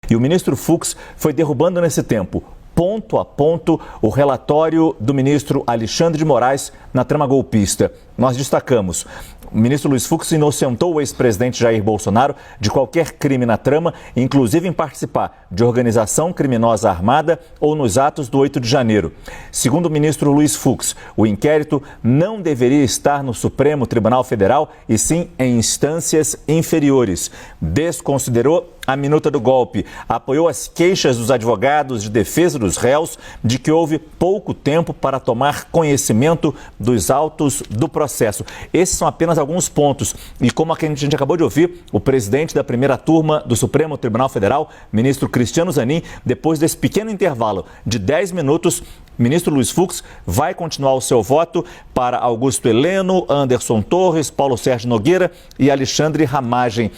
E o ministro Fux foi derrubando nesse tempo, ponto a ponto, o relatório do ministro Alexandre de Moraes na trama golpista. Nós destacamos: o ministro Luiz Fux inocentou o ex-presidente Jair Bolsonaro de qualquer crime na trama, inclusive em participar de organização criminosa armada ou nos atos do 8 de janeiro. Segundo o ministro Luiz Fux, o inquérito não deveria estar no Supremo Tribunal Federal e sim em instâncias inferiores. Desconsiderou a minuta do golpe, apoiou as queixas dos advogados de defesa dos réus de que houve pouco tempo para tomar conhecimento dos autos do processo. Esses são apenas alguns pontos. E como a gente acabou de ouvir, o presidente da primeira turma do Supremo Tribunal Federal, ministro Cristiano Zanin, depois desse pequeno intervalo de 10 minutos, ministro Luiz Fux vai continuar o seu voto para Augusto Heleno, Anderson Torres, Paulo Sérgio Nogueira e Alexandre Ramagem.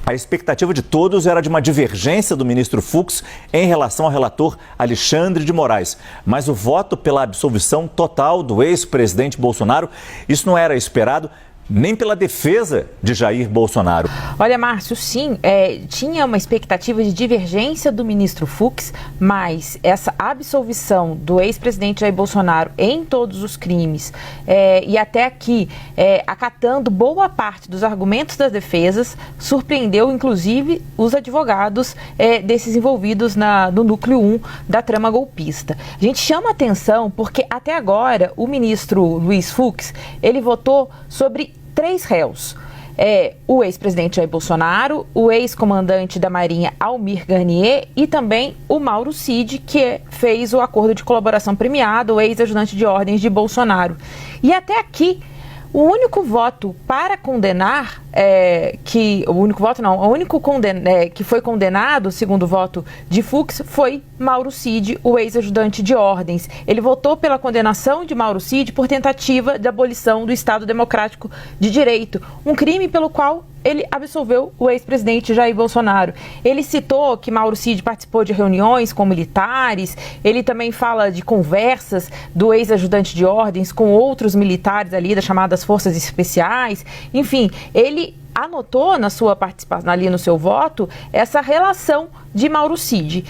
A expectativa de todos era de uma divergência do ministro Fux em relação ao relator Alexandre de Moraes. Mas o voto pela absolvição total do ex-presidente Bolsonaro, isso não era esperado nem pela defesa de Jair Bolsonaro. Olha, Márcio, sim, tinha uma expectativa de divergência do ministro Fux, mas essa absolvição do ex-presidente Jair Bolsonaro em todos os crimes e até aqui acatando boa parte dos argumentos das defesas, surpreendeu inclusive os advogados desses envolvidos no núcleo 1 da trama golpista. A gente chama atenção porque até agora o ministro Luiz Fux, ele votou sobre 3 réus. O ex-presidente Jair Bolsonaro, o ex-comandante da Marinha Almir Garnier e também o Mauro Cid, que fez o acordo de colaboração premiado, o ex-ajudante de ordens de Bolsonaro. E até aqui, o único voto para condenar, que foi condenado, segundo o voto de Fux, foi Mauro Cid, o ex-ajudante de ordens. Ele votou pela condenação de Mauro Cid por tentativa de abolição do Estado Democrático de Direito, um crime pelo qual ele absolveu o ex-presidente Jair Bolsonaro. Ele citou que Mauro Cid participou de reuniões com militares, ele também fala de conversas do ex-ajudante de ordens com outros militares ali das chamadas Forças Especiais. Enfim, ele anotou na sua participação, ali no seu voto, essa relação de Mauro Cid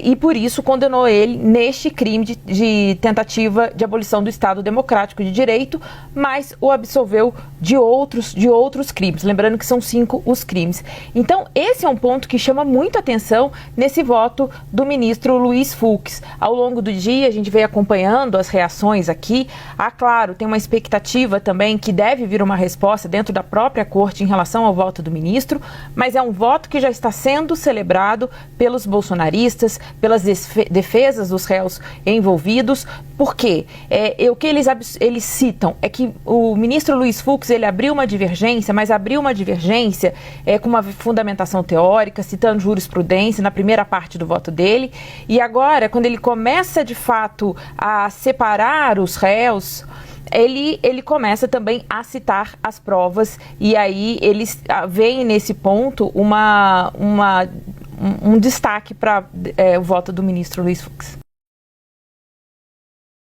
e por isso condenou ele neste crime de tentativa de abolição do Estado Democrático de Direito, mas o absolveu de outros crimes, lembrando que são 5 os crimes. Então esse é um ponto que chama muito atenção nesse voto do ministro Luiz Fux. Ao longo do dia a gente veio acompanhando as reações aqui. Claro, tem uma expectativa também que deve vir uma resposta dentro da própria corte em relação ao voto do ministro, mas é um voto que já está sendo celebrado pelos bolsonaristas, pelas defesas dos réus envolvidos. Por quê? O que eles citam é que o ministro Luiz Fux, ele abriu uma divergência, mas abriu uma divergência com uma fundamentação teórica, citando jurisprudência na primeira parte do voto dele, e agora, quando ele começa de fato a separar os réus, ele começa também a citar as provas, e aí eles veem nesse ponto um destaque para o voto do ministro Luiz Fux.